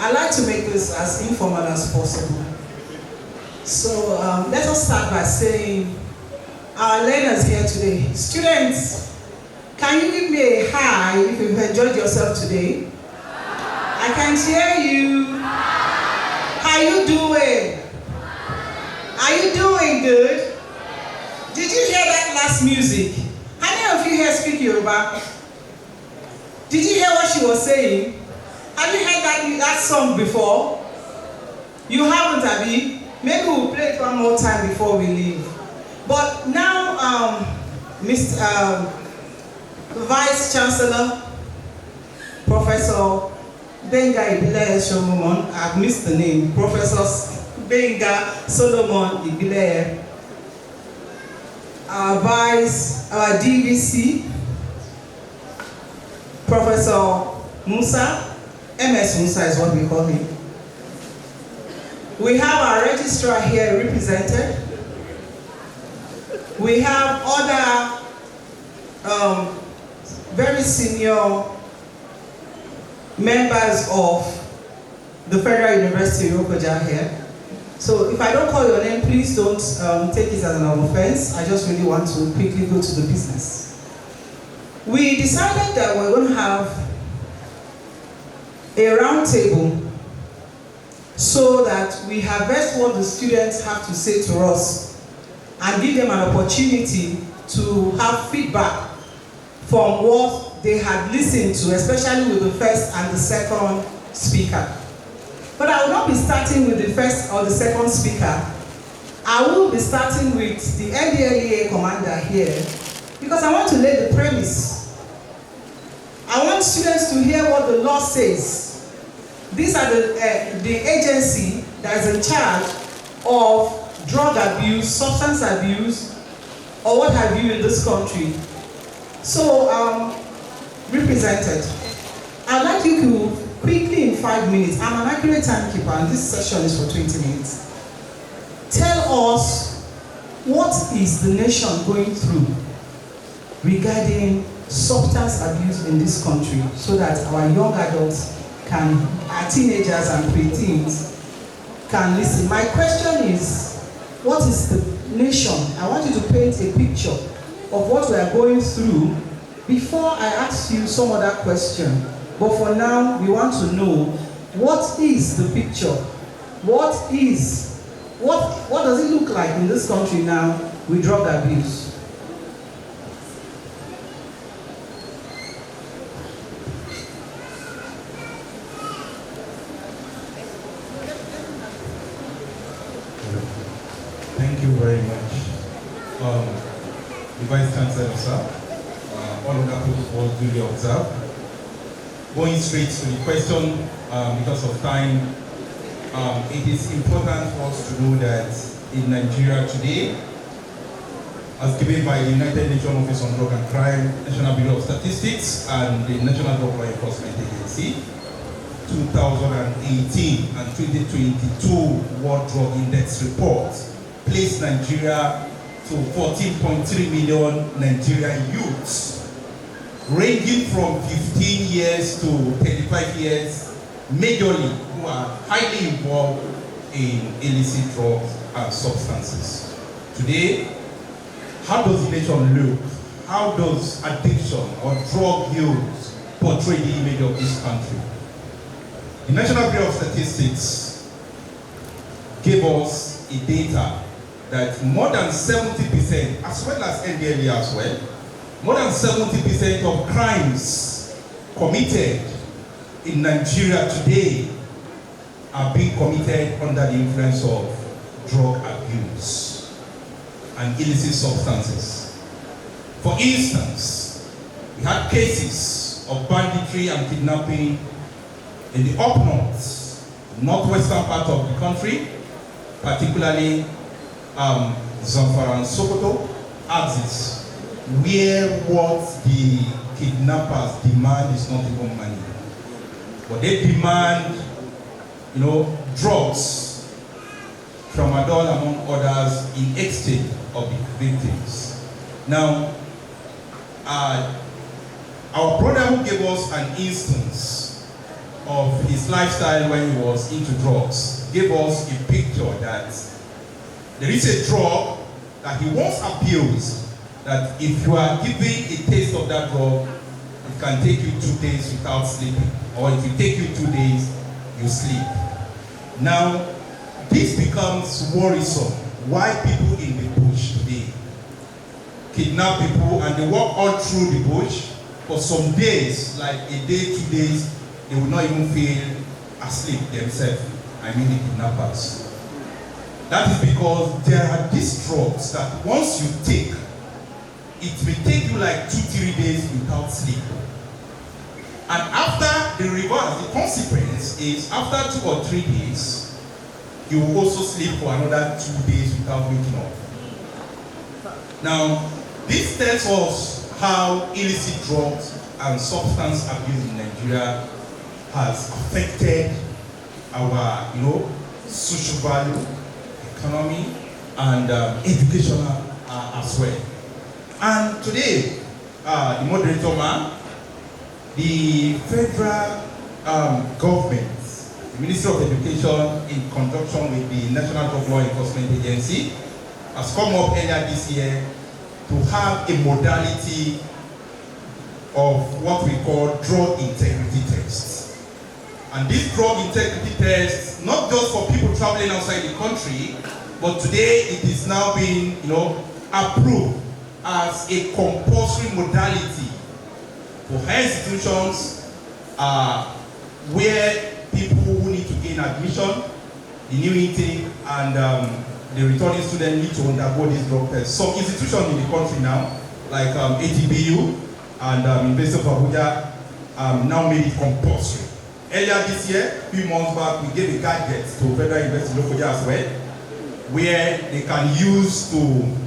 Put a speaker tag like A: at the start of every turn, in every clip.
A: I like to make this as informal as possible. So let us start by saying, our learners here today. Students, can you give me a hi if you've enjoyed yourself today? I can't hear you. How you doing? Are you doing good? Did you hear that last music? How many of you here speak Yoruba? Did you hear what she was saying? Have you heard that song before? You haven't, Abby? Maybe we'll play it one more time before we leave. But now, Mr. Vice Chancellor, Professor Benga Ibile Solomon, I've missed the name, Professor Benga Solomon Ibile, our DVC, Professor Musa, MS Musa is what we call him. We have our registrar here represented. We have other very senior members of the Federal University of Okoja here. So if I don't call your name, please don't take it as an offense. I just really want to quickly go to the business. We decided that we're going to have a round table so that we harvest what the students have to say to us and give them an opportunity to have feedback from what they had listened to, especially with the first and the second speaker. But I will not be starting with the first or the second speaker. I will be starting with the NDLEA commander here because I want to lay the premise. I want students to hear what the law says. These are the agency that is in charge of drug abuse, substance abuse, or what have you in this country. So, represented, I'd like you to quickly in 5 minutes, I'm an accurate timekeeper and this session is for 20 minutes. Tell us what is the nation going through regarding substance abuse in this country so that our young adults our teenagers and preteens can listen. My question is, what is the nation? I want you to paint a picture of what we are going through before I ask you some other question. But for now, we want to know, what is the picture? What does it look like in this country now with drug abuse?
B: Thank you very much. The Vice Chancellor, sir, all of that was duly observed. Going straight to the question, because of time, it is important for us to know that in Nigeria today, as given by the United Nations Office on Drug and Crime, National Bureau of Statistics, and the National Drug Law Enforcement Agency, 2018 and 2022 World Drug Index report placed Nigeria to 14.3 million Nigerian youths, ranging from 15 years to 35 years, majorly who are highly involved in illicit drugs and substances. Today, how does the nation look? How does addiction or drug use portray the image of this country? The National Bureau of Statistics gave us a data that more than 70%, as well as NDLEA as well, more than 70% of crimes committed in Nigeria today are being committed under the influence of drug abuse and illicit substances. For instance, we had cases of banditry and kidnapping in the up north, northwestern part of the country, particularly Zamfara and Sokoto axis, where what the kidnappers demand is not even money, but they demand, drugs, tramadol among others, in exchange of the victims. Now, our brother who gave us an instance of his lifestyle when he was into drugs, gave us a picture that there is a drug that he once abused, that if you are given a taste of that drug, it can take you 2 days without sleeping, or if it take you 2 days, you sleep. Now, this becomes worrisome. Why people in the bush today kidnap people and they walk all through the bush for some days, like a day, 2 days, they will not even feel asleep themselves. I mean the kidnappers. That is because there are these drugs that once you take, it may take you like 2-3 days without sleep. And after the reverse, the consequence is after 2 or 3 days, you will also sleep for another 2 days without waking up. Now, this tells us how illicit drugs and substance abuse in Nigeria has affected our, social value, economy, and educational as well. And today, the moderator man, the federal government, the Ministry of Education, in conjunction with the National Drug Law Enforcement Agency, has come up earlier this year to have a modality of what we call drug integrity tests. And this drug integrity test, not just for people traveling outside the country, but today it is now being, approved as a compulsory modality for higher institutions where people who need to gain admission, the new intake, and the returning student need to undergo this drug test. Some institutions in the country now, like ATBU and University of Abuja, now made it compulsory. Earlier this year, a few months back, we gave a gadget to Federal University of Abuja as well, where they can use to,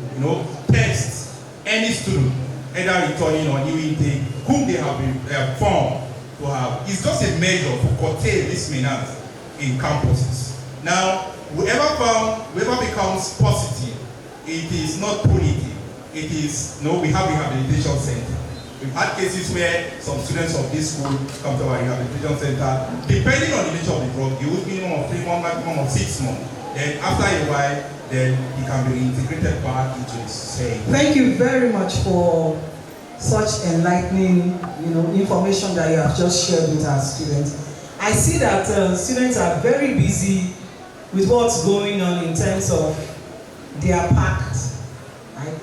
B: test any student, either returning or new intake, whom they have been found to have. It's just a measure to curtail this menace in campuses. Now, whoever becomes positive, it is not punitive. It is, we have rehabilitation center. We've had cases where some students of this school come to our rehabilitation center. Depending on the nature of the drug, you use minimum of 3 months, maximum of 6 months. Then after a while, then it can be reintegrated back into the society.
A: Thank you very much for such enlightening, information that you have just shared with our students. I see that students are very busy with what's going on in terms of their pact. Right?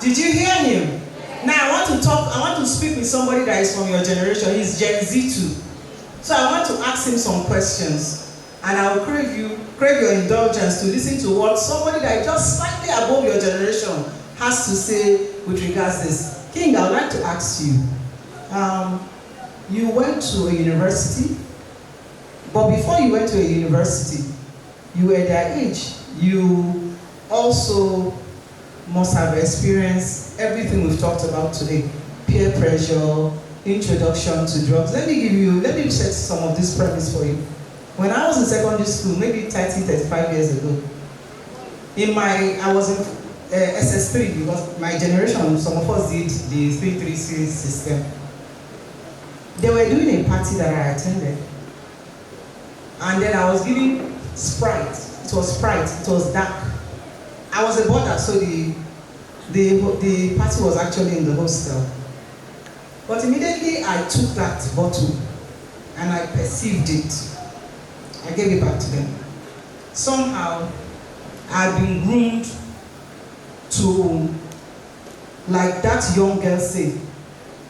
A: Did you hear him? Now I want to speak with somebody that is from your generation. He's Gen Z too. So I want to ask him some questions. And I will crave your indulgence to listen to what somebody that is just slightly above your generation has to say with regards to this. King, I would like to ask you, you went to a university, but before you went to a university, you were their age. You also must have experienced everything we've talked about today: peer pressure, introduction to drugs. Let me set some of this premise for you. When I was in secondary school, maybe 35 years ago, I was in SS3, because my generation, some of us did the 3-3 series system. They were doing a party that I attended. And then I was giving Sprite. It was dark. I was a boarder, so the party was actually in the hostel. But immediately I took that bottle and I perceived it. I gave it back to them. Somehow, I've been groomed to, like that young girl said,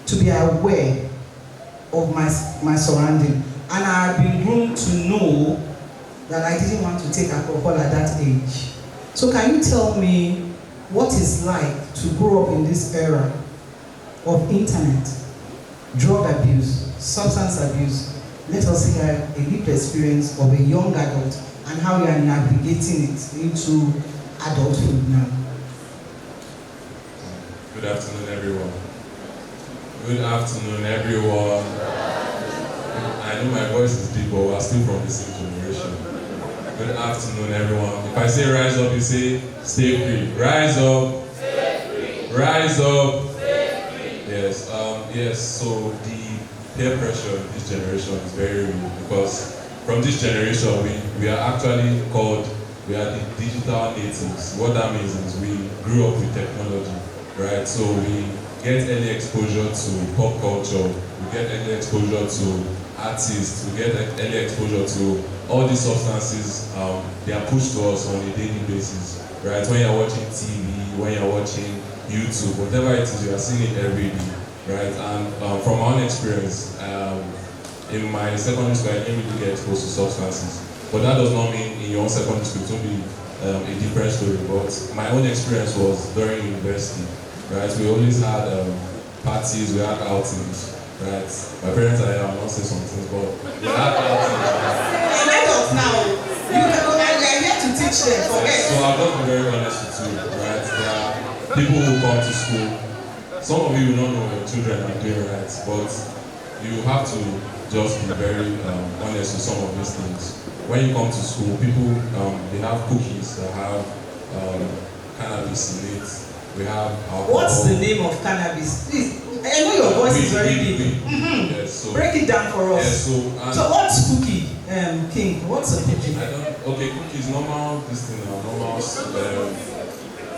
A: to be aware of my surrounding. And I've been groomed to know that I didn't want to take alcohol at that age. So can you tell me what it's like to grow up in this era of internet, drug abuse, substance abuse? Let us hear a lived experience of a young adult and how you are navigating it into adulthood now.
C: Good afternoon, everyone. Good afternoon, everyone. I know my voice is deep, but we're still from the same generation. Good afternoon, everyone. If I say rise up, you say stay free. Rise up. Stay free. Rise up. Stay free. Yes. So peer pressure in this generation is very real because from this generation we are actually called, we are the digital natives. What that means is we grew up with technology, right? So we get early exposure to pop culture, we get early exposure to artists, we get early exposure to all these substances. They are pushed to us on a daily basis, right? When you're watching TV, when you're watching YouTube, whatever it is, you are seeing it every day, right? And from my own experience, in my secondary school, I didn't really get exposed to substances. But that does not mean in your own secondary school it will be a different story. But my own experience was during university, right? We always had parties, we had outings, right? My parents are here, I'm not saying some things, but we had outings.
A: Let us now. You are here to teach them, forget.
C: So I'll just be very honest with you, right? There are people who come to school. Some of you will not know your children are doing right, but you have to just be very honest with some of these things. When you come to school, people, they have cookies that have cannabis in it. We have alcohol.
A: What's the name of cannabis? Please, I know your voice is very deep.
C: Yes, so,
A: break it down for us.
C: Yes,
A: so what's cookie, King? What's a cookie?
C: Okay, cookies, normal, this thing, normal,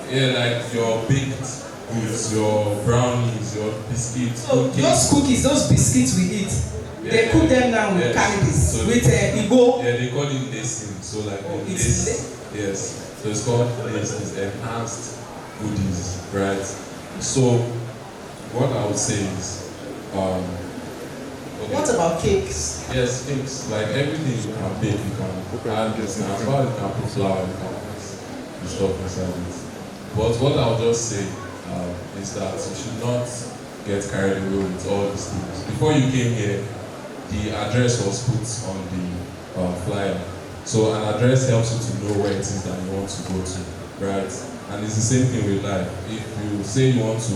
C: yeah, like your baked goods, your brownies, your biscuits.
A: So those cookies, those biscuits we eat, they cook them now with cannabis, so with Igbo.
C: Yeah, they call it lacing. So like yes. So it's called lacing, enhanced goodies, right? So what I would say is,
A: what about cakes?
C: Yes, cakes. Like everything you can bake, you can add this, you can put flour, you can put the stuff inside it. But what I'll just say is that you should not get carried away with all these things. Before you came here, the address was put on the flyer. So an address helps you to know where it is that you want to go to, right? And it's the same thing with life. If you say you want to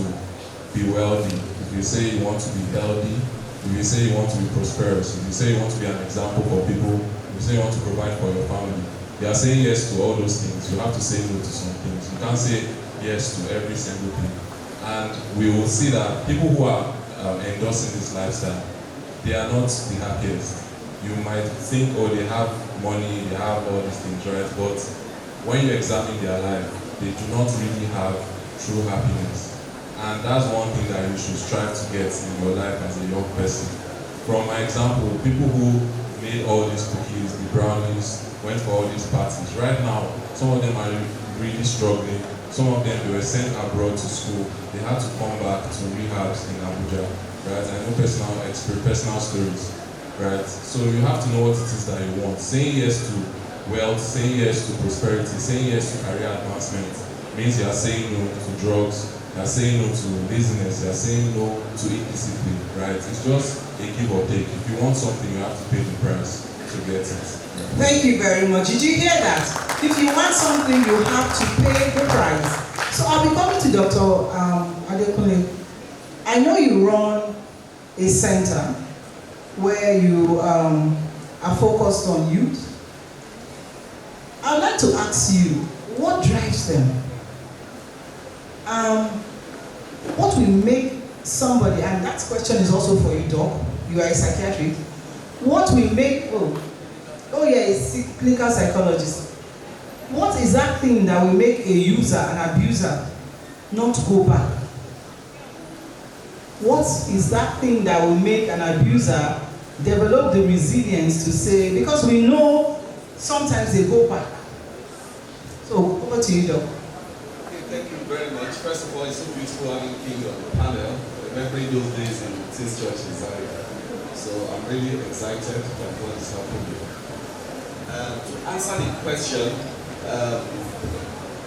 C: be wealthy, if you say you want to be healthy, if you say you want to be prosperous, if you say you want to be an example for people, if you say you want to provide for your family, you are saying yes to all those things. You have to say no to some things. You can't say yes to every single thing. And we will see that people who are endorsing this lifestyle, they are not the happiest. You might think, oh, they have money, they have all these things, right? But when you examine their life, they do not really have true happiness. And that's one thing that you should strive to get in your life as a young person. From my example, people who made all these cookies, the brownies, went for all these parties. Right now, some of them are really struggling. Some of them, they were sent abroad to school. They had to come back to rehabs in Abuja, right? I know personal stories, right? So you have to know what it is that you want. Saying yes to wealth, saying yes to prosperity, saying yes to career advancement means you are saying no to drugs, you are saying no to laziness, you are saying no to indiscipline, right? It's just a give or take. If you want something, you have to pay the price to get it.
A: Thank you very much. Did you hear that? If you want something, you have to pay the price. So I'll be coming to Dr. Adekunle. I know you run a center where you are focused on youth. I'd like to ask you, what drives them? What will make somebody, and that question is also for you, Doc, you are a psychiatrist. What will make, oh yeah, a clinical psychologist. What is that thing that will make a user, an abuser, not go back? What is that thing that will make an abuser develop the resilience to say, because we know sometimes they go back. So over to you, Doc.
D: Okay, thank you very much. First of all, it's so beautiful having King on the panel, remembering those days in Tis Church in Zaria. So I'm really excited about what is happening here. To answer the question,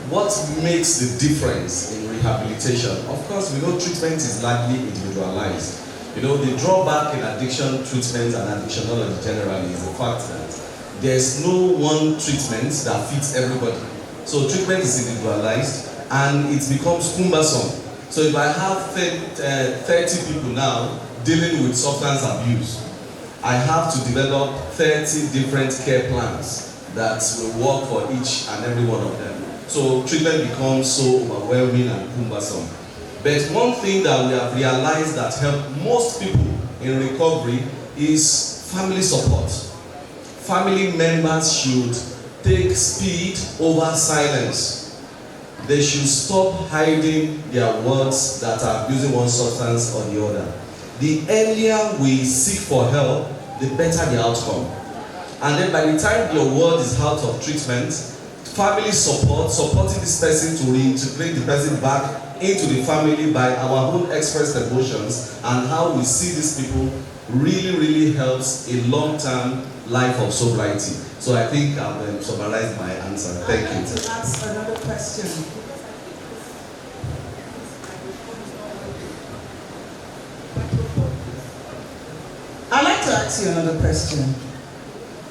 D: what makes the difference in rehabilitation? Of course, we know treatment is largely individualized. You know, the drawback in addiction treatment and addictionology generally is the fact that there's no one treatment that fits everybody. So treatment is individualized and it becomes cumbersome. So if I have 30 people now dealing with substance abuse, I have to develop 30 different care plans that will work for each and every one of them. So treatment becomes so overwhelming and cumbersome. But one thing that we have realized that helps most people in recovery is family support. Family members should take speed over silence. They should stop hiding their words that are abusing one substance or the other. The earlier we seek for help, the better the outcome. And then by the time your word is out of treatment, family support, supporting this person to reintegrate the person back into the family by our own expressed emotions and how we see these people really helps a long-term life of sobriety. So I think I've summarized my answer. Thank you.
A: I'd like to ask another question. I'd like to ask you another question.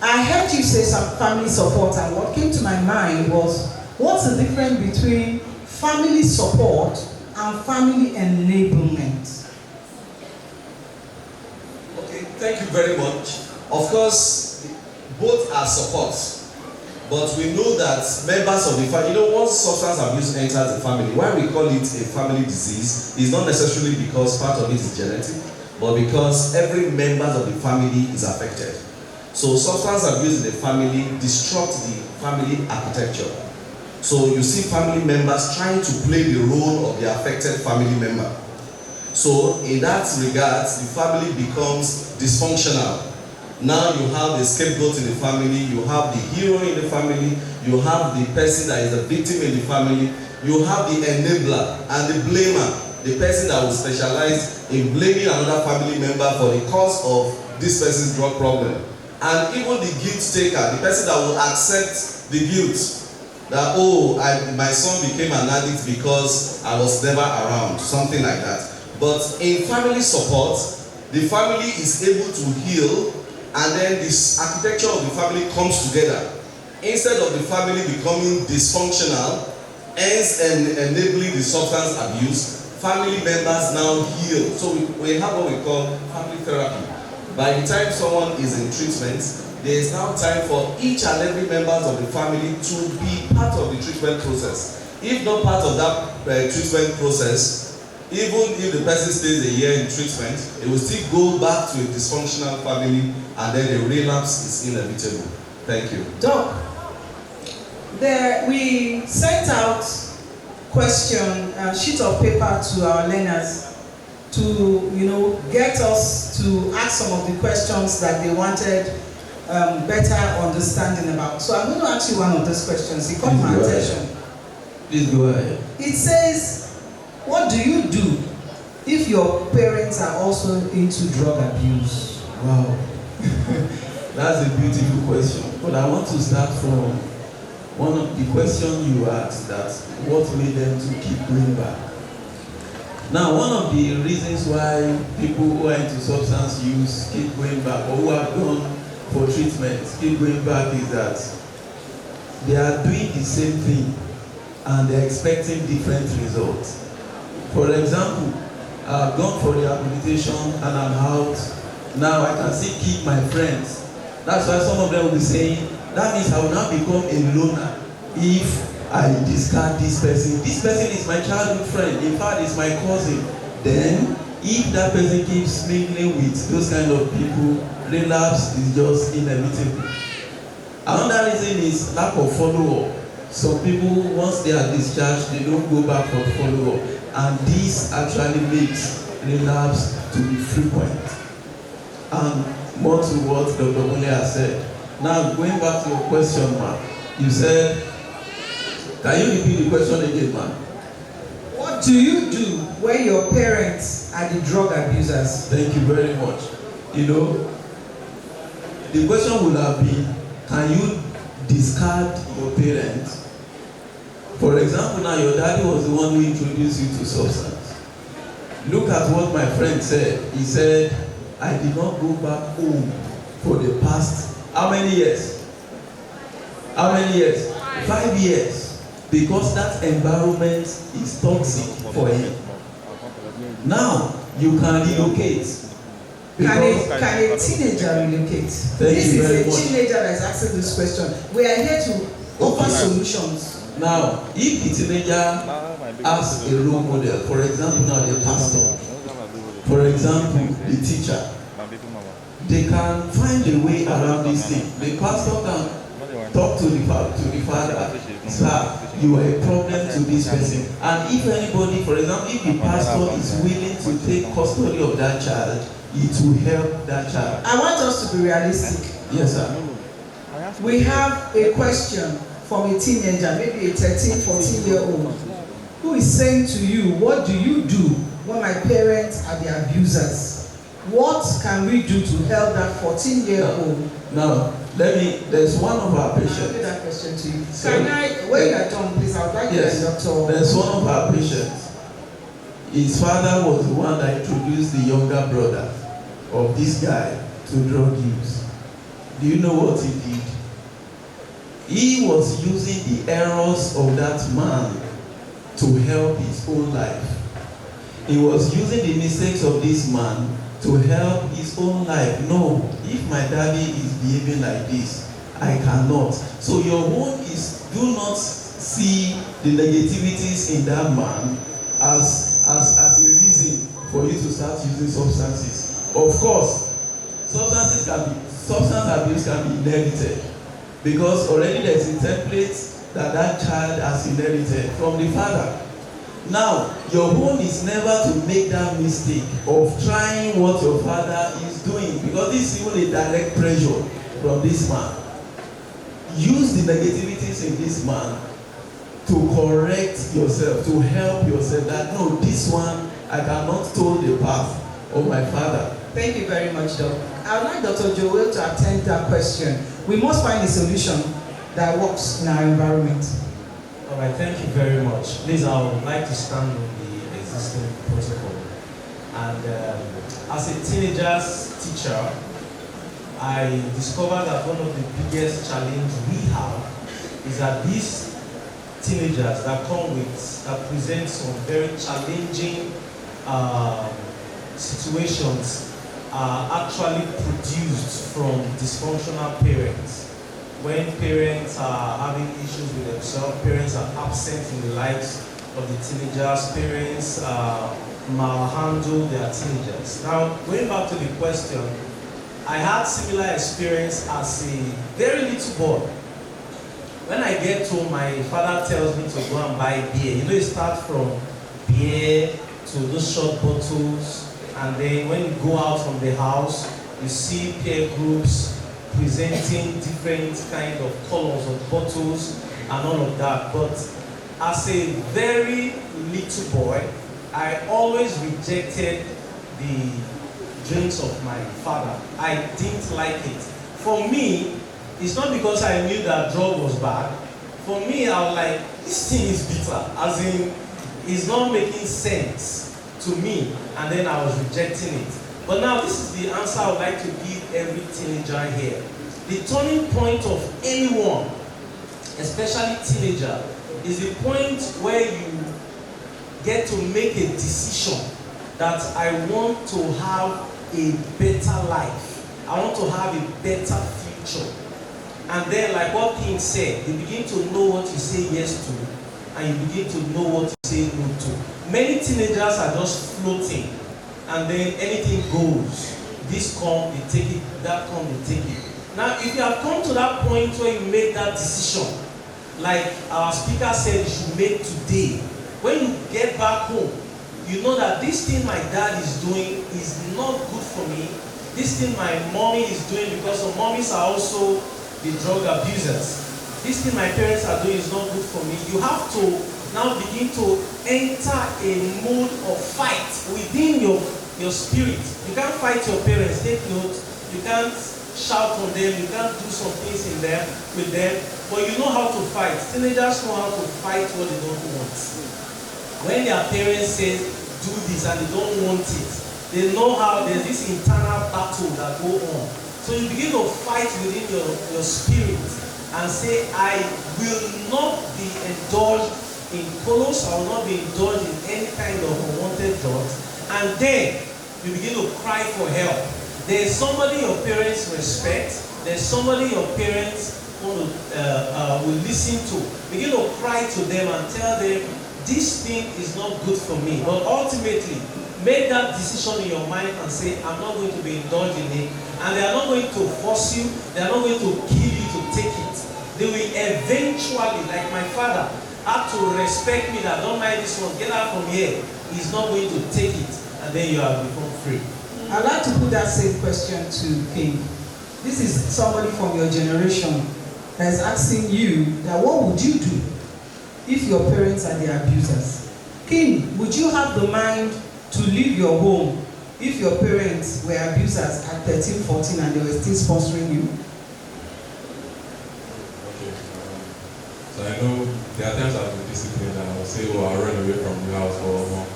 A: I heard you say some family support, and what came to my mind was, what's the difference between family support and family enablement?
D: Okay, thank you very much. Of course, both are support, but we know that members of the family, once substance abuse enters the family, why we call it a family disease is not necessarily because part of it is genetic, but because every member of the family is affected. So substance abuse in the family disrupts the family architecture. So you see family members trying to play the role of the affected family member. So in that regard, the family becomes dysfunctional. Now you have the scapegoat in the family, you have the hero in the family, you have the person that is a victim in the family, you have the enabler and the blamer, the person that will specialize in blaming another family member for the cause of this person's drug problem. And even the guilt taker, the person that will accept the guilt, that my son became an addict because I was never around, something like that. But in family support, the family is able to heal, and then this architecture of the family comes together. Instead of the family becoming dysfunctional, hence enabling the substance abuse, family members now heal. So we have what we call family therapy. By the time someone is in treatment, there is now time for each and every member of the family to be part of the treatment process. If not part of that treatment process, even if the person stays a year in treatment, it will still go back to a dysfunctional family, and then a relapse is inevitable. Thank you.
A: Doc, we sent out sheet of paper to our learners to get us to ask some of the questions that they wanted better understanding about. So I'm going to ask you one of those questions. It caught my attention.
E: Please go ahead.
A: It says, what do you do if your parents are also into drug abuse?
E: Wow. That's a beautiful question. But I want to start from one of the questions you asked, that what made them to keep going back. Now, one of the reasons why people who are into substance use keep going back, or who have gone for treatment keep going back, is that they are doing the same thing and they're expecting different results. For example, I've gone for rehabilitation and I'm out. Now I can still keep my friends. That's why some of them will be saying, that means I will now become a loner if I discard this person. This person is my childhood friend. In fact, it's my cousin. Then, if that person keeps mingling with those kind of people, relapse is just inevitable. Another reason is lack of follow-up. Some people, once they are discharged, they don't go back for follow-up. And this actually makes relapse to be frequent. And more to what Dr. Mule has said. Now, going back to your question, ma'am, you said, can you repeat the question again, ma'am?
A: What do you do when your parents are the drug abusers?
E: Thank you very much. The question would have been, can you discard your parents? For example, now your daddy was the one who introduced you to substance. Look at what my friend said. He said, I did not go back home for the past, how many years? How many years? 5 years. Because that environment is toxic for him. Now, you can relocate.
A: Can a teenager relocate? This is a teenager that is asking this question. We are here to offer solutions.
E: Now, if the teenager has a role model, for example, now the pastor, for example, the teacher, they can find a way around this thing. The pastor can talk to the father, sir, you are a problem to this person. And if anybody, for example, if the pastor is willing to take custody of that child, it will help that child.
A: I want us to be realistic.
E: Yes, sir.
A: We have a question from a teenager, maybe a 13, 14-year-old, who is saying to you, what do you do when my parents are the abusers? What can we do to help that 14-year-old?
E: Now, there's one of our patients.
A: I'll give that question to you. Can when you are done, please, I would like
E: yes,
A: the doctor.
E: There's one of our patients. His father was the one that introduced the younger brother of this guy to drug use. Do you know what he did? He was using the errors of that man to help his own life. He was using the mistakes of this man to help his own life. No, if my daddy is behaving like this, I cannot. So your own is, do not see the negativities in that man as a reason for you to start using substances. Of course, substance abuse can be inherited, because already there's a template that child has inherited from the father. Now, your own is never to make that mistake of trying what your father is doing, because this is even a direct pressure from this man. Use the negativities in this man to correct yourself, to help yourself that no, this one, I cannot toe the path of my father.
A: Thank you very much, Doc. I would like Dr. Joel to attend that question. We must find a solution that works in our environment.
F: All right, thank you very much. Please, I would like to stand on the existing protocol. And as a teenager's teacher, I discovered that one of the biggest challenges we have is that these teenagers that present some very challenging situations are actually produced from dysfunctional parents. When parents are having issues with themselves, parents are absent in the lives of the teenagers, parents malhandle their teenagers. Now, going back to the question, I had similar experience as a very little boy. When I get home, my father tells me to go and buy beer. You know, you start from beer to those short bottles, and then when you go out from the house, you see peer groups presenting different kind of colors of bottles and all of that. But as a very little boy, I always rejected the drinks of my father. I didn't like it. For me, it's not because I knew that drug was bad. For me, I was like, this thing is bitter. As in, it's not making sense to me. And then I was rejecting it. But now this is the answer I would like to give every teenager here. The turning point of anyone, especially teenager, is the point where you get to make a decision that I want to have a better life. I want to have a better future. And then, like what King said, you begin to know what you say yes to, and you begin to know what you say no to. Many teenagers are just floating, and then anything goes. This come, they take it, that come, they take it. Now, if you have come to that point where you make that decision, like our speaker said you should make today, when you get back home, you know that this thing my dad is doing is not good for me. This thing my mommy is doing, because some mommies are also the drug abusers. This thing my parents are doing is not good for me. You have to now begin to enter a mode of fight within your spirit. You can't fight your parents, take note. You can't shout on them, you can't do some things with them, but you know how to fight. Teenagers know how to fight what they don't want. When their parents say do this and they don't want it, they know how there's this internal battle that go on. So you begin to fight within your spirit and say, I will not be indulged in polos, I will not be indulged in any kind of unwanted drugs. And then you begin to cry for help. There's somebody your parents respect, there's somebody your parents will listen to. Begin to cry to them and tell them, this thing is not good for me. But ultimately, make that decision in your mind and say, I'm not going to be indulged in it. And they are not going to force you, they are not going to kill you to take it. They will eventually, like my father, have to respect me that don't mind this one, get out from here. He's not going to take it, and then you have become free.
A: I'd like to put that same question to King. This is somebody from your generation that is asking you that what would you do if your parents are the abusers? King, would you have the mind to leave your home if your parents were abusers at 13, 14 and they were still sponsoring you?
C: Okay. So I know there are times I've been disciplined and I'll say, oh, I'll run away from the house for a month.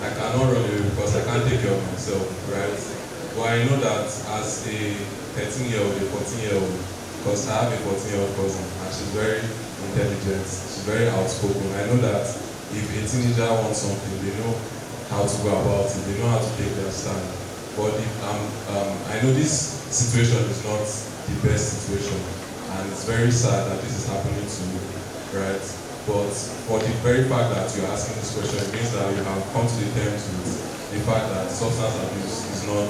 C: I cannot run away because I can't take care of myself, right? But I know that as a 13-year-old, a 14-year-old, because I have a 14-year-old cousin and she's very intelligent, she's very outspoken. I know that if a teenager wants something, they know how to go about it, they know how to take their stand. But if, I know this situation is not the best situation, and it's very sad that this is happening to you, right? But for the very fact that you're asking this question, it means that you have come to the terms with the fact that substance abuse is not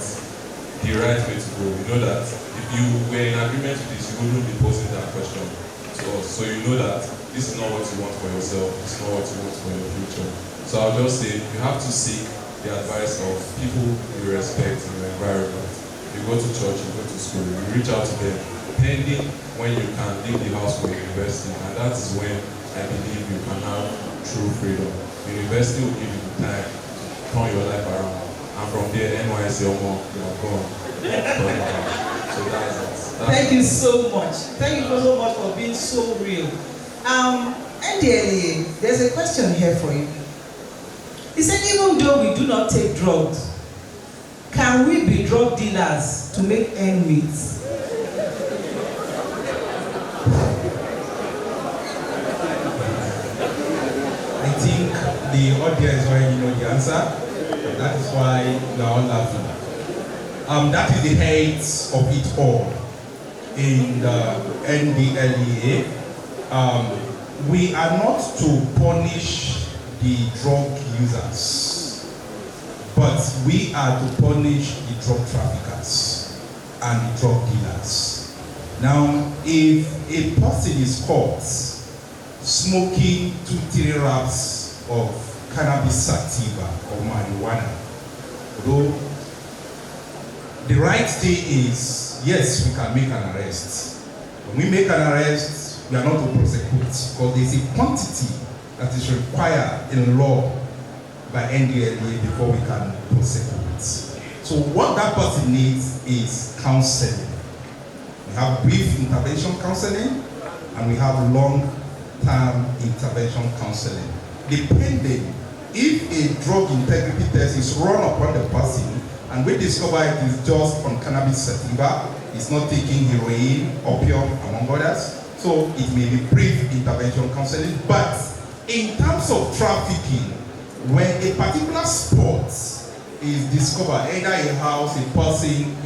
C: the right way to go. You know that if you were in agreement with this, you wouldn't be posing that question to us. So you know that this is not what you want for yourself, this is not what you want for your future. So I'll just say, you have to seek the advice of people you respect in your environment. You go to church, you go to school, you reach out to them, pending when you can leave the house for university, and that is when I believe you can have true freedom. University will give you the time to turn your life around, and from there, NYC or more, you are gone. So that's it.
A: Thank you so much. Thank you so much for being so real. NDLEA, there's a question here for you. He said, even though we do not take drugs, can we be drug dealers to make ends meet?
B: I think the audience already know the answer. That is why we are all laughing. That is the height of it all. In the NDLEA, we are not to punish the drug users, but we are to punish the drug traffickers and the drug dealers. Now, if a person is caught smoking 2-3 wraps of cannabis sativa or marijuana, although the right thing is, yes, we can make an arrest. When we make an arrest, we are not to prosecute because there is a quantity that is required in law by NDLEA before we can prosecute. So what that person needs is counseling. We have brief intervention counseling and we have long-term intervention counseling. Depending if a drug integrity test is run upon the person and we discover it is just from cannabis sativa, it's not taking heroin, opium, among others, so it may be brief intervention counseling. But in terms of trafficking, when a particular sport is discovered, either a house, a person,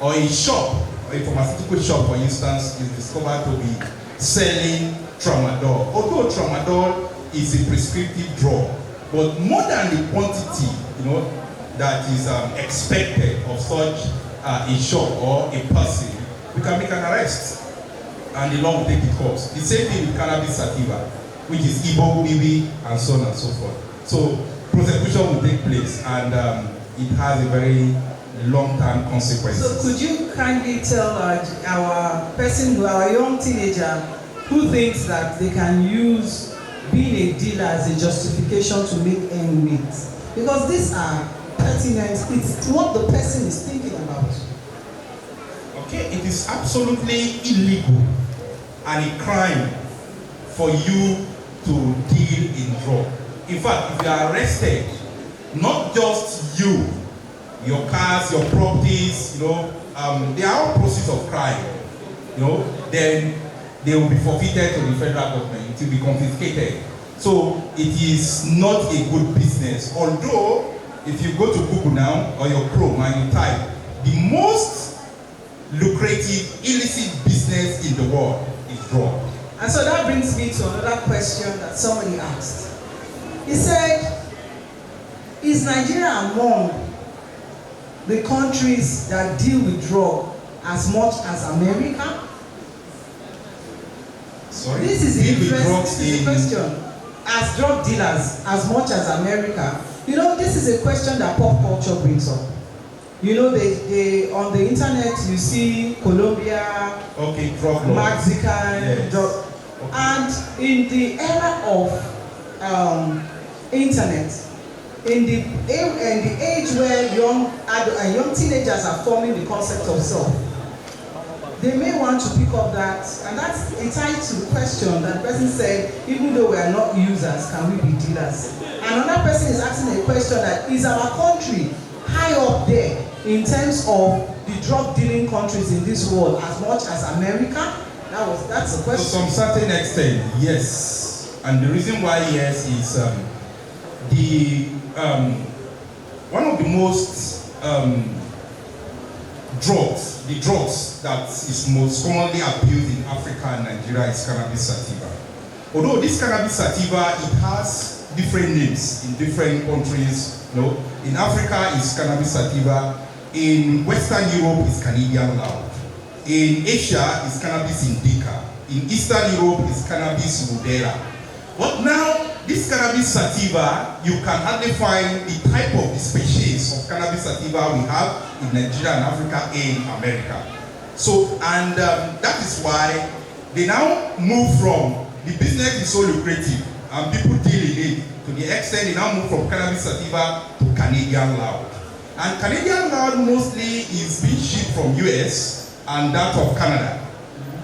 B: or a shop, or a pharmaceutical shop, for instance, is discovered to be selling tramadol. Although tramadol is a prescriptive drug, but more than the quantity, that is expected of such a shop or a person, we can make an arrest, and the law will take its course. The same thing with cannabis sativa, which is Igbo, Bibi, and so on and so forth. So prosecution will take place, and it has a very long-term consequences.
A: So could you kindly tell our young teenager who thinks that they can use being a dealer as a justification to make ends meet? Because these are pertinent, it's what the person is thinking about.
B: Okay, it is absolutely illegal and a crime for you to deal in drug. In fact, if you are arrested, not just you, your cars, your properties, they are all proceeds of crime, then they will be forfeited to the federal government, it will be confiscated. So it is not a good business. Although, if you go to Google now, or your Chrome, and you type, the most lucrative illicit business in the world is drug.
A: And so that brings me to another question that somebody asked. He said, is Nigeria among the countries that deal with drug as much as America?
B: Sorry?
A: This is
B: Deal with
A: the
B: drugs in-
A: question. As drug dealers, as much as America, you know, this is a question that pop culture brings up. You know, they on the internet you see Colombia,
B: Okay, drug law.
A: Mexican,
B: Yes.
A: drug,
B: Okay.
A: and in the era of internet, in the age where young teenagers are forming the concept of self, they may want to pick up that, and that's it ties to the question that the person said, even though we are not users, can we be dealers? Another person is asking a question that, is our country high up there in terms of the drug dealing countries in this world as much as America? That's the
B: To
A: question.
B: some certain extent, yes. And the reason why yes is one of the most drugs that is most commonly abused in Africa and Nigeria is cannabis sativa. Although this cannabis sativa, it has different names in different countries. You know, in Africa it's cannabis sativa, in Western Europe it's Canadian loud, in Asia it's cannabis indica, in Eastern Europe it's cannabis rudera. But now this cannabis sativa, you can hardly find the type of the species of cannabis sativa we have in Nigeria and Africa and America. So, and that is why they now move from, the business is so lucrative and people deal in it to the extent they now move from cannabis sativa to Canadian loud. And Canadian loud mostly is being shipped from US and that of Canada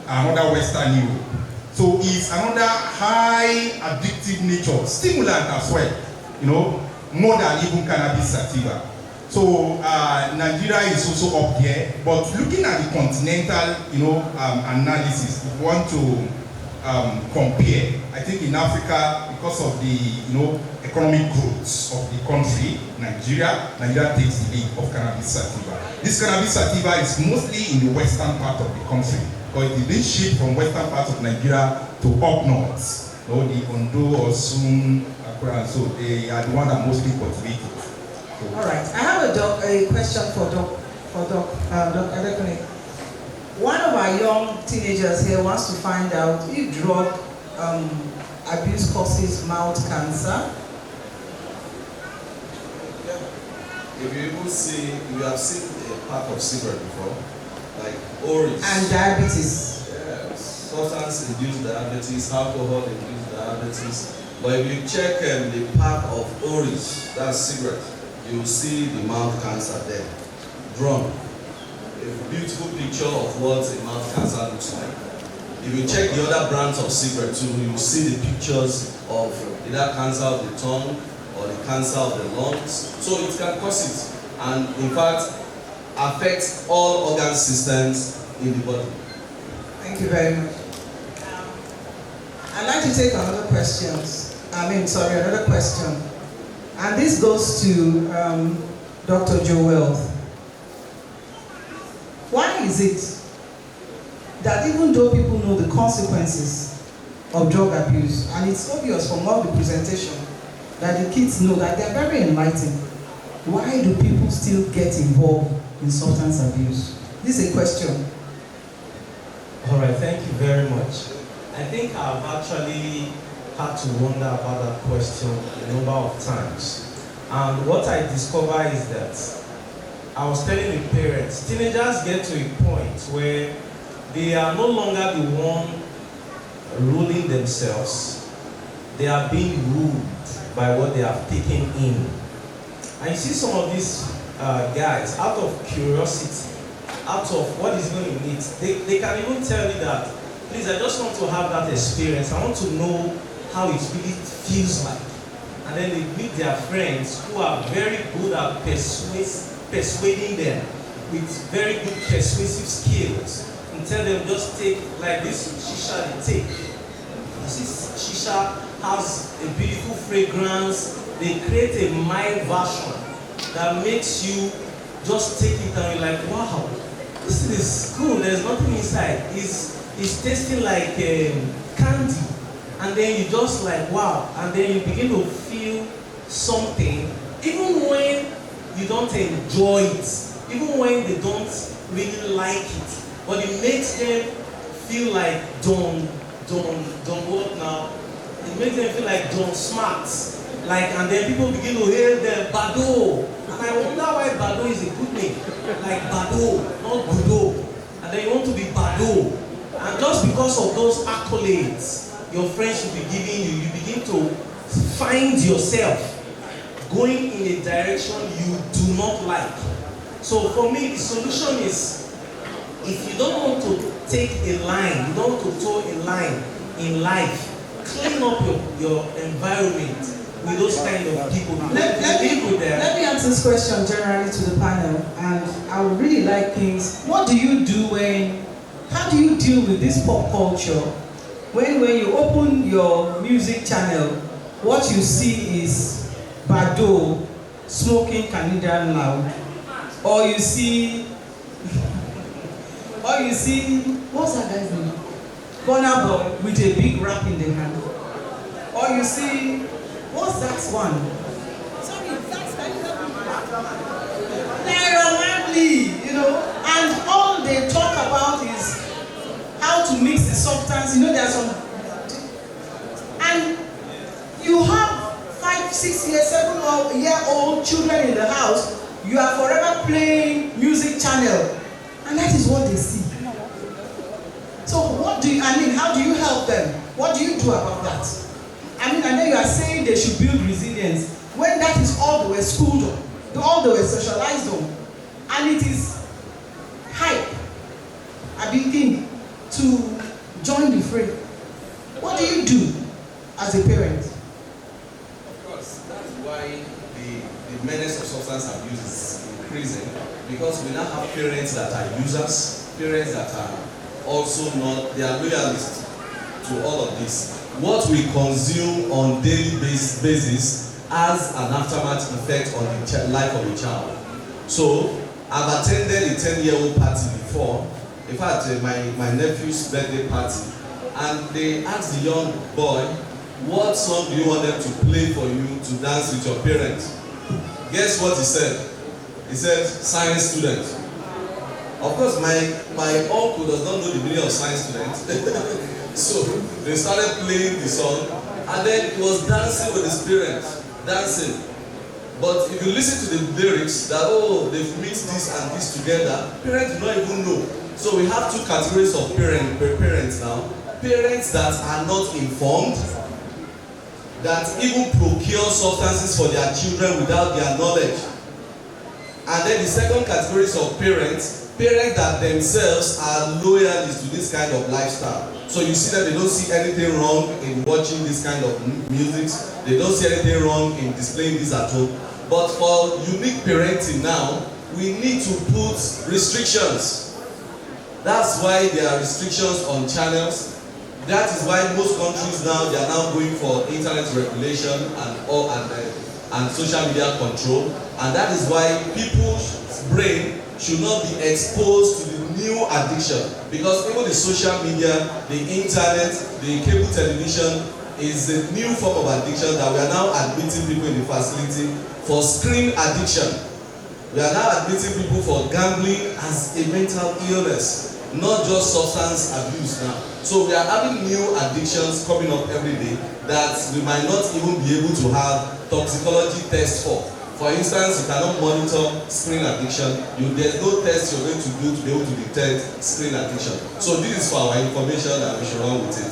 B: and other Western Europe. So it's another high addictive nature, stimulant as well, you know, more than even cannabis sativa. So Nigeria is also up there, but looking at the continental, you know, analysis, if you want to compare, I think in Africa, because of the, you know, economic growth of the country, Nigeria takes the lead of cannabis sativa. This cannabis sativa is mostly in the western part of the country, because it is being shipped from western part of Nigeria to up north, you know, the Ondo, Osun, Accra, so they are the one that mostly cultivate it. So,
A: All right, I have a question for Doc Adekune. One of our young teenagers here wants to find out if drug abuse causes mouth cancer.
D: If you even see, you have seen a pack of cigarette before, like Oris.
A: And diabetes.
D: Yes, substance-induced diabetes, alcohol-induced diabetes. But if you check the pack of Oris, that's cigarette, you will see the mouth cancer there, drawn. A beautiful picture of what a mouth cancer looks like. If you check the other brands of cigarette too, you will see the pictures of either cancer of the tongue or the cancer of the lungs. So it can cause it, and in fact, affects all organ systems in the body.
A: Thank you very much. I'd like to take another question. And this goes to Dr. Joel. Why is it that even though people know the consequences of drug abuse, and it's obvious from all the presentation that the kids know that they're very enlightened, why do people still get involved in substance abuse? This is a question.
F: All right, thank you very much. I think I've actually had to wonder about that question a number of times. And what I discovered is that I was telling the parents, teenagers get to a point where they are no longer the one ruling themselves. They are being ruled by what they have taken in. And you see some of these guys, out of curiosity, out of what is going to meet, they can even tell you that, please, I just want to have that experience. I want to know how it really feels like. And then they meet their friends who are very good at persuading them with very good persuasive skills, and tell them just take like this shisha they take. This shisha has a beautiful fragrance. They create a mild version that makes you just take it and you're like, wow, this is cool. There's nothing inside. It's tasting like candy. And then you just like, wow, and then you begin to feel something even when you don't enjoy it, even when they don't really like it, but it makes them feel like don't what now? It makes them feel like don't smart. Like, and then people begin to hail them Bado. And I wonder why Bado is a good name. Like Bado, not Budo. And then you want to be Bado. And just because of those accolades your friends will be giving you, you begin to find yourself going in a direction you do not like. So for me, the solution is, if you don't want to take a line, you don't want to toe a line in life, clean up your environment with those kind of people.
A: Let me answer this question generally to the panel, and I would really like things. What do you do how do you deal with this pop culture when you open your music channel, what you see is Bado smoking Canadian loud, or you see what's that guy's name? Burna Boy with a big rap in the hand, or you see what's that one? Sorry, that's Naira Marley, you know, and all they talk about is how to mix the substance. You know, there are some, and you have 5, 6 years, 7-year-old children in the house. You are forever playing music channel, and that is what they see. So how do you help them? What do you do about that? And then you are saying they should build resilience, when that is all they were schooled on, all they were socialized on, and it is hype, I begin to join the fray. What do you do as a parent?
D: Of course, that's why the menace of substance abuse is increasing, because we now have parents that are users, parents that are also not, they are loyalists to all of this. What we consume on daily basis has an aftermath effect on the life of a child. So I've attended a 10-year-old party before. In fact, my nephew's birthday party, and they asked the young boy, what song do you want them to play for you to dance with your parents? Guess what he said? He said, science student. Of course, my uncle does not know the meaning of science student. So they started playing the song, and then he was dancing with his parents, dancing. But if you listen to the lyrics, that they've mixed this and this together, parents do not even know. So we have two categories of parents now. Parents that are not informed, that even procure substances for their children without their knowledge. And then the second category of parents that themselves are loyalists to this kind of lifestyle. So you see that they don't see anything wrong in watching this kind of music. They don't see anything wrong in displaying this at home. But for unique parenting now, we need to put restrictions. That's why there are restrictions on channels. That is why most countries now, they are now going for internet regulation and social media control. And that is why people's brain should not be exposed to the new addiction. Because even the social media, the internet, the cable television is a new form of addiction that we are now admitting people in the facility for screen addiction. We are now admitting people for gambling as a mental illness, not just substance abuse now. So we are having new addictions coming up every day that we might not even be able to have toxicology tests for. For instance, you cannot monitor screen addiction. There's no test you're going to do to be able to detect screen addiction. So this is for our information and we should run with it.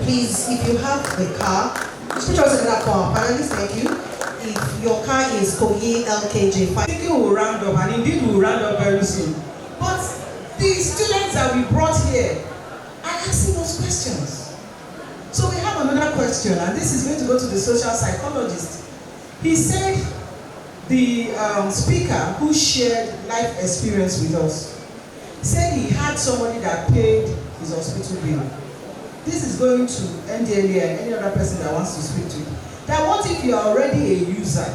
A: Please, if you have the car, just put yourself in that car. Panelists, thank you. If your car is Kogi LKJ, I think it will round up, and indeed will round up very soon. But the students that we brought here are asking us questions. So we have another question, and this is going to go to the social psychologist. He said the speaker who shared life experience with us said he had somebody that paid his hospital bill. This is going to NDLA and any other person that wants to speak to you. That what if you are already a user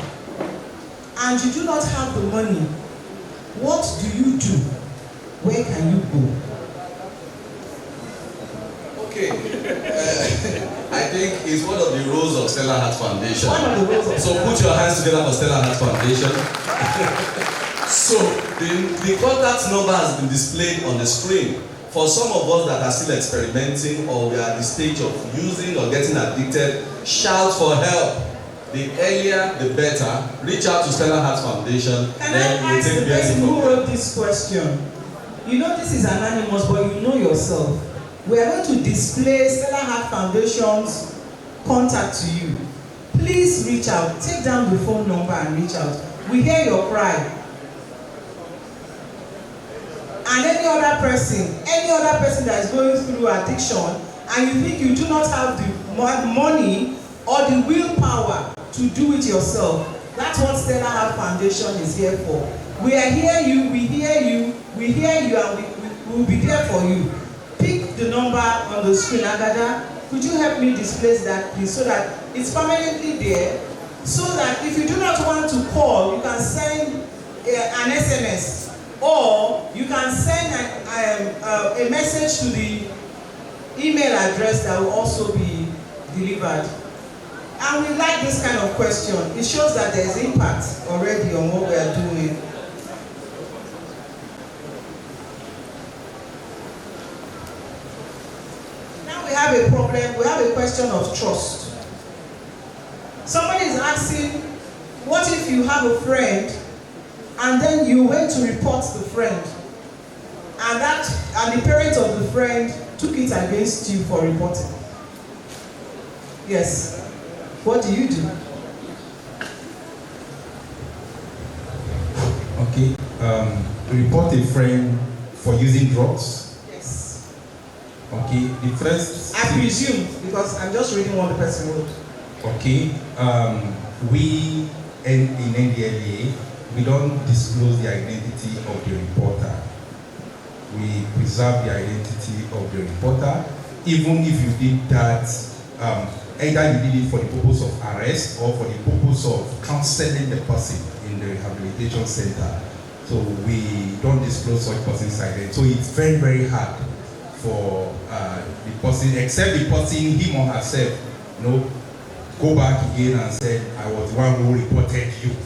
A: and you do not have the money? What do you do? Where can you go?
D: Okay. I think it's one of the roles of Stella Heart Foundation.
A: One of the roles of
D: So put your hands together for Stella Heart Foundation. So the contact number has been displayed on the screen. For some of us that are still experimenting or we are at the stage of using or getting addicted, shout for help. The earlier, the better. Reach out to Stella Heart Foundation.
A: Can I ask the person who wrote this question? You know this is anonymous, but you know yourself. We are going to display Stella Heart Foundation's contact to you. Please reach out. Take down the phone number and reach out. We hear your cry. And any other person that is going through addiction and you think you do not have the money or the willpower to do it yourself, that's what Stella Heart Foundation is here for. We are here, we hear you, and we will be there for you. Pick the number on the screen. Agada, could you help me display that please, so that it's permanently there, so that if you do not want to call, you can send an SMS. Or you can send a message to the email address that will also be delivered. And we like this kind of question. It shows that there is impact already on what we are doing. Now we have a problem. We have a question of trust. Somebody is asking, what if you have a friend and then you went to report the friend, and the parents of the friend took it against you for reporting? Yes. What do you do?
B: Okay. Report a friend for using drugs.
A: Yes.
B: Okay. The first.
A: I presume, because I'm just reading what the person wrote.
B: Okay. We in NDLEA, we don't disclose the identity of the reporter. We preserve the identity of the reporter, even if you did that, either you did it for the purpose of arrest or for the purpose of counseling the person in the rehabilitation center. So we don't disclose such person's identity. So it's very, very hard for the person, except the person, him or herself, go back again and say, I was the one who reported you.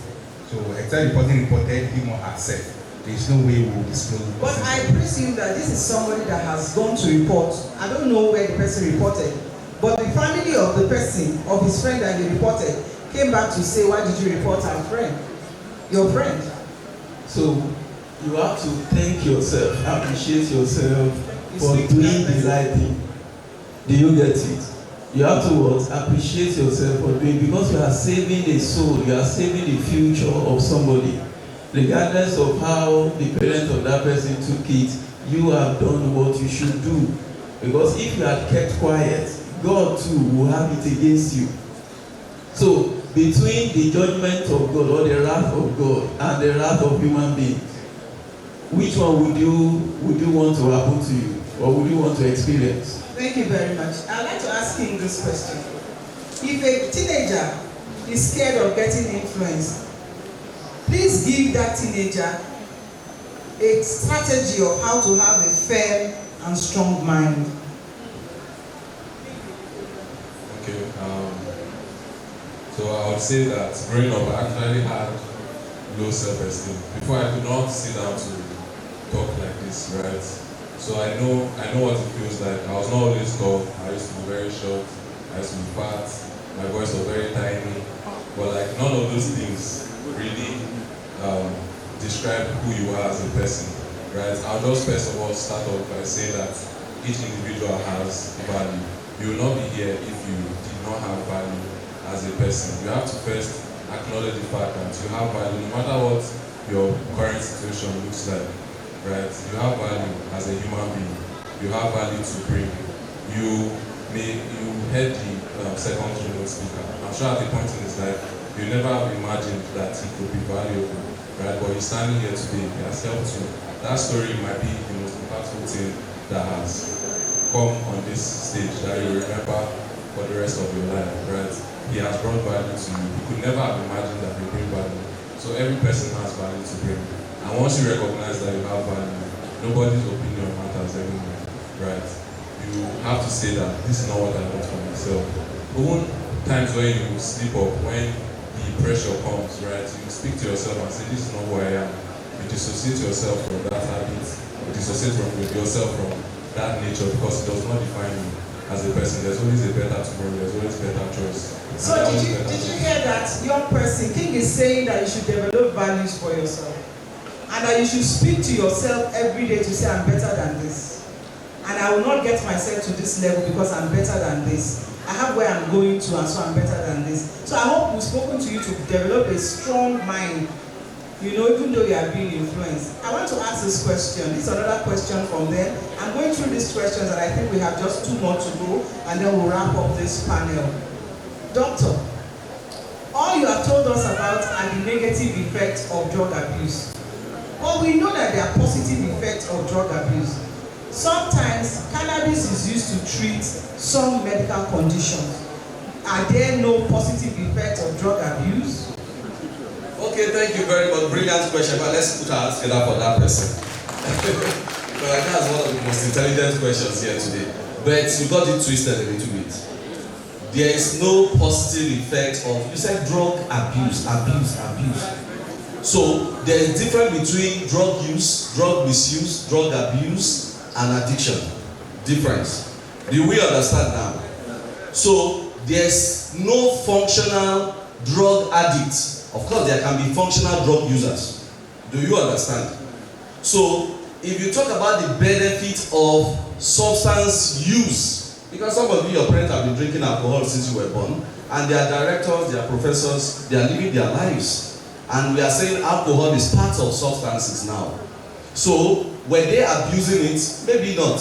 B: So except the person reported him or herself, there is no way we will disclose.
A: But I presume that this is somebody that has gone to report. I don't know where the person reported, but the family of the person, of his friend that he reported, came back to say, why did you report our friend? Your friend.
E: So you have to thank yourself, appreciate yourself for doing the right thing. Do you get it? You have to appreciate yourself for doing, because you are saving a soul, you are saving the future of somebody. Regardless of how the parents of that person took it, you have done what you should do. Because if you had kept quiet, God too will have it against you. So between the judgment of God or the wrath of God and the wrath of human beings, which one would you want to happen to you, or would you want to experience?
A: Thank you very much. I'd like to ask him this question. If a teenager is scared of getting influenced, please give that teenager a strategy of how to have a firm and strong mind.
C: Okay. So I would say that growing up, I actually had low self-esteem. Before, I could not sit down to talk like this, right? So I know what it feels like. I was not always tall. I used to be very short. I used to be fat. My voice was very tiny. But like none of those things really describe who you are as a person, right? I'll just first of all start off by saying that each individual has value. You will not be here if you did not have value as a person. You have to first acknowledge the fact that you have value no matter what your current situation looks like. Right? You have value as a human being. You have value to bring. You heard the second keynote speaker. I'm sure at the point in his life, you never have imagined that he could be valuable, right? But he's standing here today. He has helped you. That story might be the most impactful thing that has come on this stage that you remember for the rest of your life, right? He has brought value to you. You could never have imagined that he bring value. So every person has value to bring. And once you recognize that you have value, nobody's opinion matters anymore, right? You have to say that this is not what I want for myself. Even times when you sleep up, when the pressure comes, right, you speak to yourself and say, this is not who I am. You dissociate yourself from that habit, you dissociate with yourself from that nature because it does not define you as a person. There's always a better tomorrow, there's always better choice.
A: So did you hear that young person? King is saying that you should develop values for yourself. And that you should speak to yourself every day to say, I'm better than this. And I will not get myself to this level because I'm better than this. I have where I'm going to, and so I'm better than this. So I hope we've spoken to you to develop a strong mind, you know, even though you are being influenced. I want to ask this question. This is another question from them. I'm going through these questions and I think we have just 2 more to go, and then we'll wrap up this panel. Doctor, all you have told us about are the negative effects of drug abuse. But we know that there are positive effects of drug abuse. Sometimes cannabis is used to treat some medical conditions. Are there no positive effects of drug abuse?
D: Okay, thank you very much. Brilliant question. But let's put our hands together for that person. Because I think that's one of the most intelligent questions here today. But you got it twisted a little bit. There is no positive effect of, you said drug abuse. So there is difference between drug use, drug misuse, drug abuse, and addiction. Difference. Do we understand now? So there's no functional drug addict. Of course, there can be functional drug users. Do you understand? So if you talk about the benefit of substance use, because some of you, your parents have been drinking alcohol since you were born, and they are directors, they are professors, they are living their lives. And we are saying alcohol is part of substances now. So were they abusing it? Maybe not.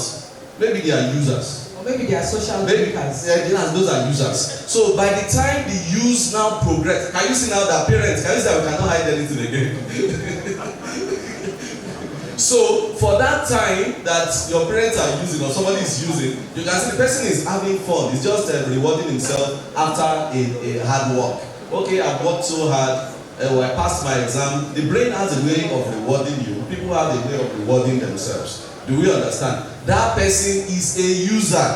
D: Maybe they are users.
A: Or maybe they are social drinkers.
D: Yeah, those are users. So by the time the use now progress, can you see now that parents, can you see that we cannot hide anything again? So for that time that your parents are using or somebody is using, you can see the person is having fun. He's just rewarding himself after a hard work. Okay, I've worked so hard. I passed my exam. The brain has a way of rewarding you. People have a way of rewarding themselves. Do we understand? That person is a user.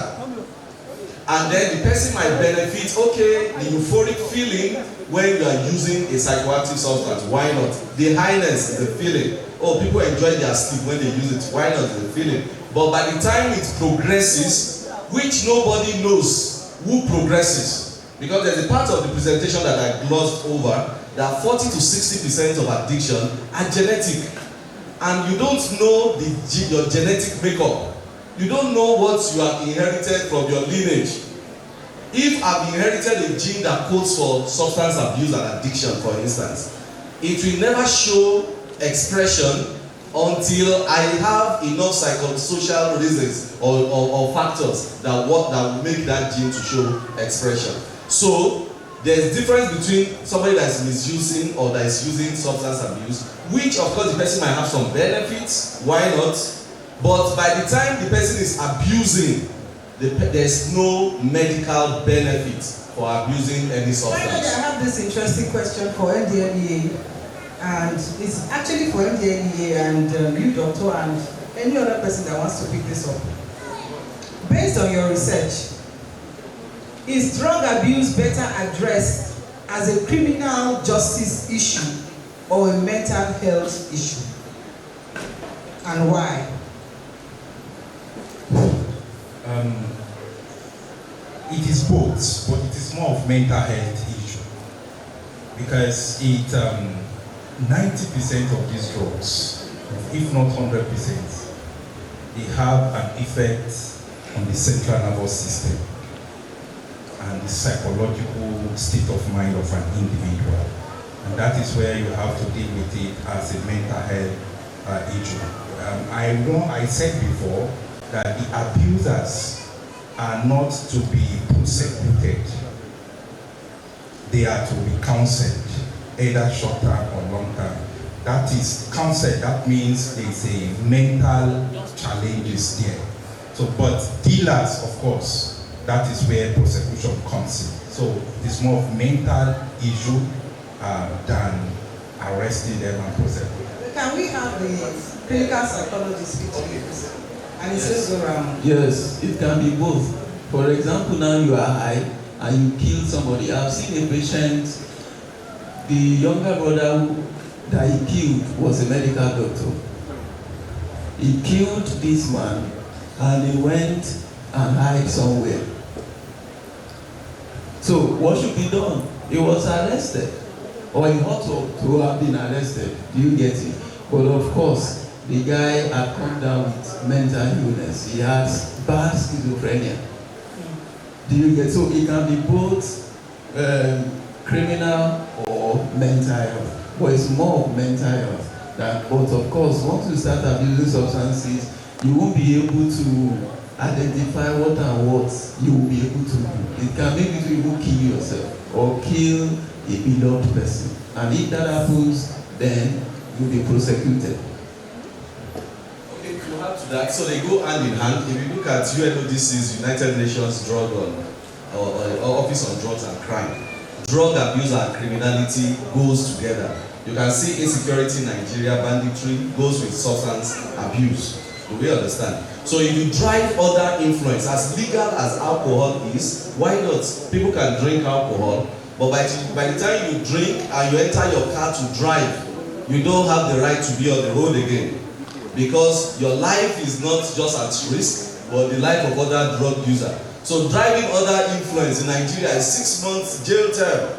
D: And then the person might benefit, okay, the euphoric feeling when you are using a psychoactive substance. Why not? The highness is the feeling. Oh, people enjoy their sleep when they use it. Why not? The feeling. But by the time it progresses, which nobody knows who progresses, because there's a part of the presentation that I glossed over, that 40 to 60% of addiction are genetic. And you don't know your genetic makeup. You don't know what you have inherited from your lineage. If I've inherited a gene that codes for substance abuse and addiction, for instance, it will never show expression until I have enough psychosocial reasons or factors that will make that gene to show expression. So there's difference between somebody that is misusing or that is using substance abuse, which of course the person might have some benefits, why not? But by the time the person is abusing, there's no medical benefit for abusing any substance.
A: Finally, I have this interesting question for NDLEA, and it's actually for NDLEA and you, doctor, and any other person that wants to pick this up. Based on your research, is drug abuse better addressed as a criminal justice issue or a mental health issue? And why?
B: It is both, but it is more of mental health issue because 90% of these drugs, if not 100%, they have an effect on the central nervous system and the psychological state of mind of an individual, and that is where you have to deal with it as a mental health issue. I said before that the abusers are not to be prosecuted. They are to be counseled, either short term or long term. That is counseled, that means there's a mental challenges there. So, but dealers, of course, that is where prosecution comes in. So it's more of mental issue than arresting them and prosecuting.
A: Can we have the clinical psychologist speak to you? And it says around.
E: Yes, it can be both. For example, now you are high, and you kill somebody. I've seen a patient, the younger brother that he killed was a medical doctor. He killed this man and he went and hid somewhere. So what should be done? He was arrested, or he ought to have been arrested. Do you get it? But of course, the guy had come down with mental illness. He has bad schizophrenia. Do you get? So it can be both criminal or mental health. But it's more of mental health. But of course, once you start abusing substances, you won't be able to identify what and what you will be able to do. It can make you to even kill yourself or kill a beloved person. And if that happens, then you'll be prosecuted.
D: Okay, to add to that, so they go hand in hand. If you look at UNODC's United Nations Drug or Office on Drugs and Crime, drug abuse and criminality goes together. You can see insecurity in Nigeria, banditry goes with substance abuse. Do we understand? So if you drive other influence, as legal as alcohol is, why not? People can drink alcohol, but by the time you drink and you enter your car to drive, you don't have the right to be on the road again. Because your life is not just at risk, but the life of other drug users. So driving other influence in Nigeria is 6 months jail term.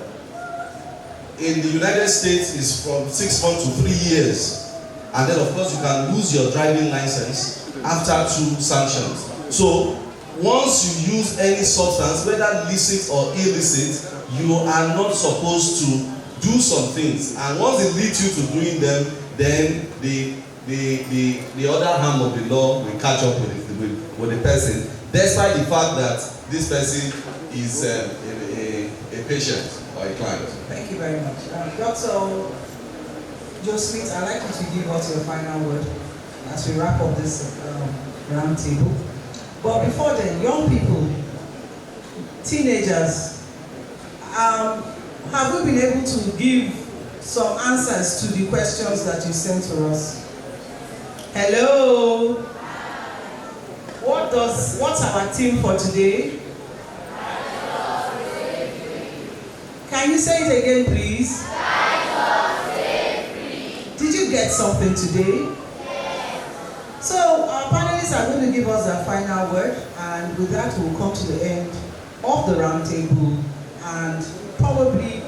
D: In the United States is from 6 months to 3 years. And then of course you can lose your driving license after 2 sanctions. So once you use any substance, whether licit or illicit, you are not supposed to do some things. And once it leads you to doing them, then the other arm of the law will catch up with the person, despite the fact that this person is a patient or a client.
A: Thank you very much. Dr. Joe Smith, I'd like you to give us your final word as we wrap up this round table. But before then, young people, teenagers, have we been able to give some answers to the questions that you sent to us? Hello? What's our theme for today? Can you say it again, please? Did you get something today? Yes. So our panelists are going to give us their final word, and with that we'll come to the end of the round table, and probably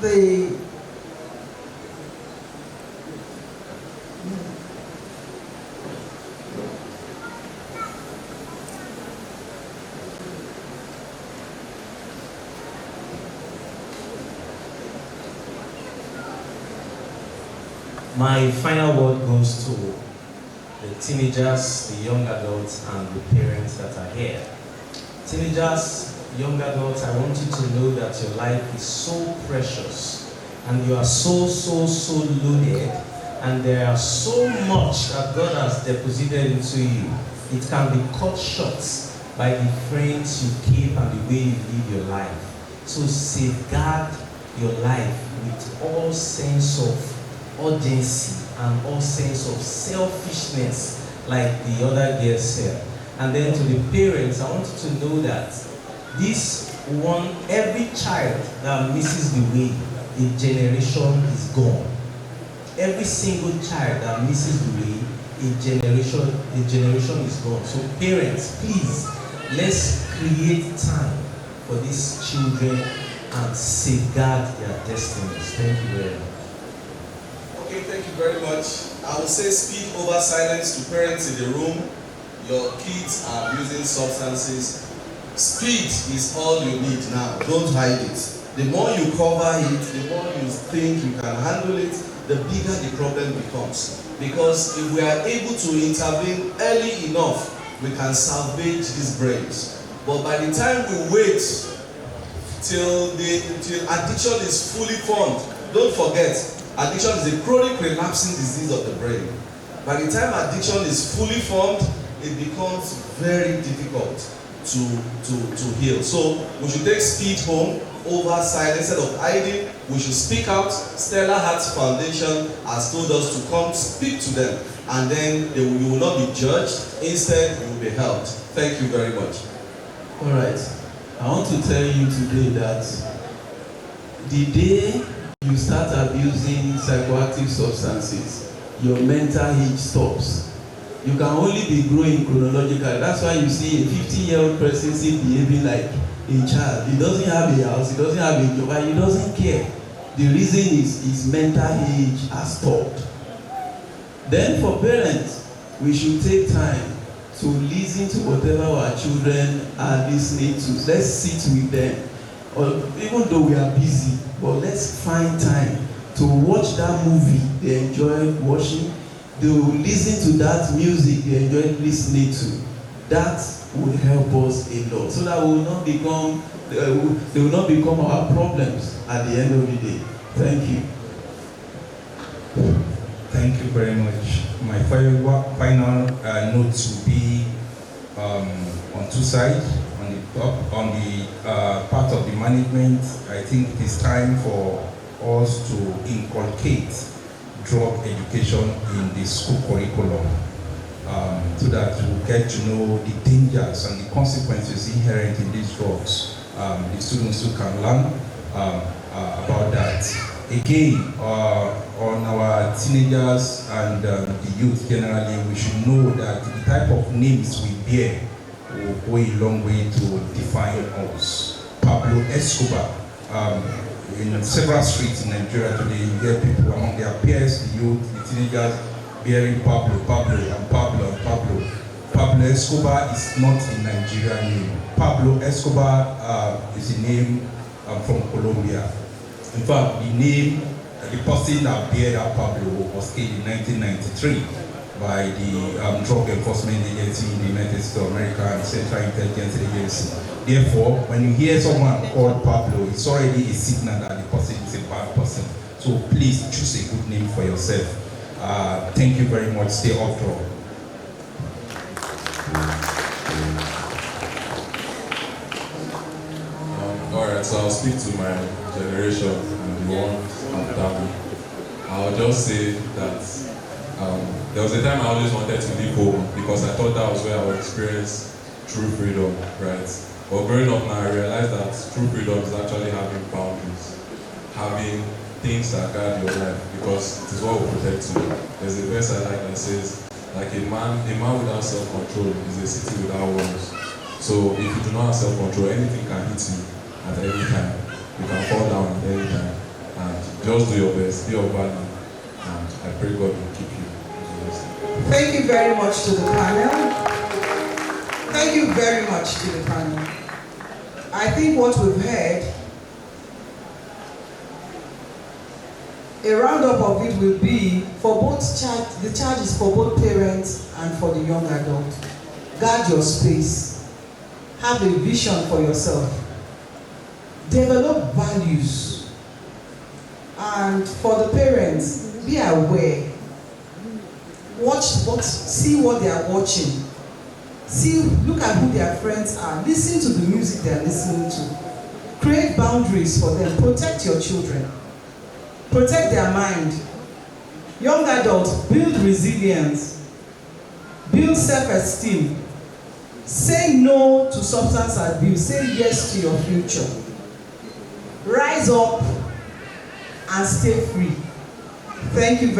A: the
F: My final word goes to the teenagers, the young adults, and the parents that are here. Teenagers, young adults, I want you to know that your life is so precious, and you are so loaded, and there are so much that God has deposited into you. It can be cut short by the friends you keep and the way you live your life. So safeguard your life with all sense of urgency and all sense of selfishness, like the other girl said. And then to the parents, I want you to know that every child that misses the way, a generation is gone. Every single child that misses the way, a generation is gone. So parents, please, let's create time for these children and safeguard their destinies. Thank you very much.
D: Okay, thank you very much. I will say speak over silence to parents in the room. Your kids are abusing substances. Speed is all you need now. Don't hide it. The more you cover it, the more you think you can handle it, the bigger the problem becomes. Because if we are able to intervene early enough, we can salvage these brains. But by the time we wait till addiction is fully formed, don't forget, addiction is a chronic relapsing disease of the brain. By the time addiction is fully formed, it becomes very difficult to heal. So we should take speed home over silence. Instead of hiding, we should speak out. Stella Hearts Foundation has told us to come speak to them, and then you will not be judged. Instead, you will be helped. Thank you very much.
E: All right. I want to tell you today that the day you start abusing psychoactive substances, your mental age stops. You can only be growing chronologically. That's why you see a 50-year-old person still behaving like a child. He doesn't have a house, he doesn't have a job, and he doesn't care. The reason is his mental age has stopped. Then for parents, we should take time to listen to whatever our children are listening to. Let's sit with them. Or even though we are busy, but let's find time to watch that movie they enjoy watching, to listen to that music they enjoy listening to. That will help us a lot, so that they will not become our problems at the end of the day. Thank you.
B: Thank you very much. My final note will be on two sides. On the part of the management, I think it is time for us to inculcate drug education in the school curriculum, so that we get to know the dangers and the consequences inherent in these drugs. The students who can learn about that. Again, on our teenagers and the youth generally, we should know that the type of names we bear will go a long way to define us. Pablo Escobar. In several streets in Nigeria today, you hear people among their peers, the youth, the teenagers, bearing Pablo. Pablo Escobar is not a Nigerian name. Pablo Escobar is a name from Colombia. In fact, the person that bear that Pablo was killed in 1993 by the Drug Enforcement Agency in the United States of America and Central Intelligence Agency. Therefore, when you hear someone called Pablo, it's already a signal that the person is a bad person. So please choose a good name for yourself. Thank you very much. Stay off drug.
C: Alright, so I'll speak to my generation and the one after me. I'll just say that there was a time I always wanted to leave home because I thought that was where I would experience true freedom, right? But growing up now, I realized that true freedom is actually having boundaries, having things that guard your life, because it is what will protect you. There's a verse I like that says, like a man without self-control is a city without walls. So if you do not have self-control, anything can hit you at any time. You can fall down at any time. And just do your best, be of value, and I pray God will keep you.
A: Thank you very much to the panel. Thank you very much to the panel. I think what we've heard, a roundup of it will be for both the charge is for both parents and for the young adult. Guard your space. Have a vision for yourself. Develop values. And for the parents, be aware. See what they are watching. Look at who their friends are. Listen to the music they are listening to. Create boundaries for them. Protect your children. Protect their mind. Young adults, build resilience. Build self-esteem. Say no to substance abuse. Say yes to your future. Rise up and stay free. Thank you very much.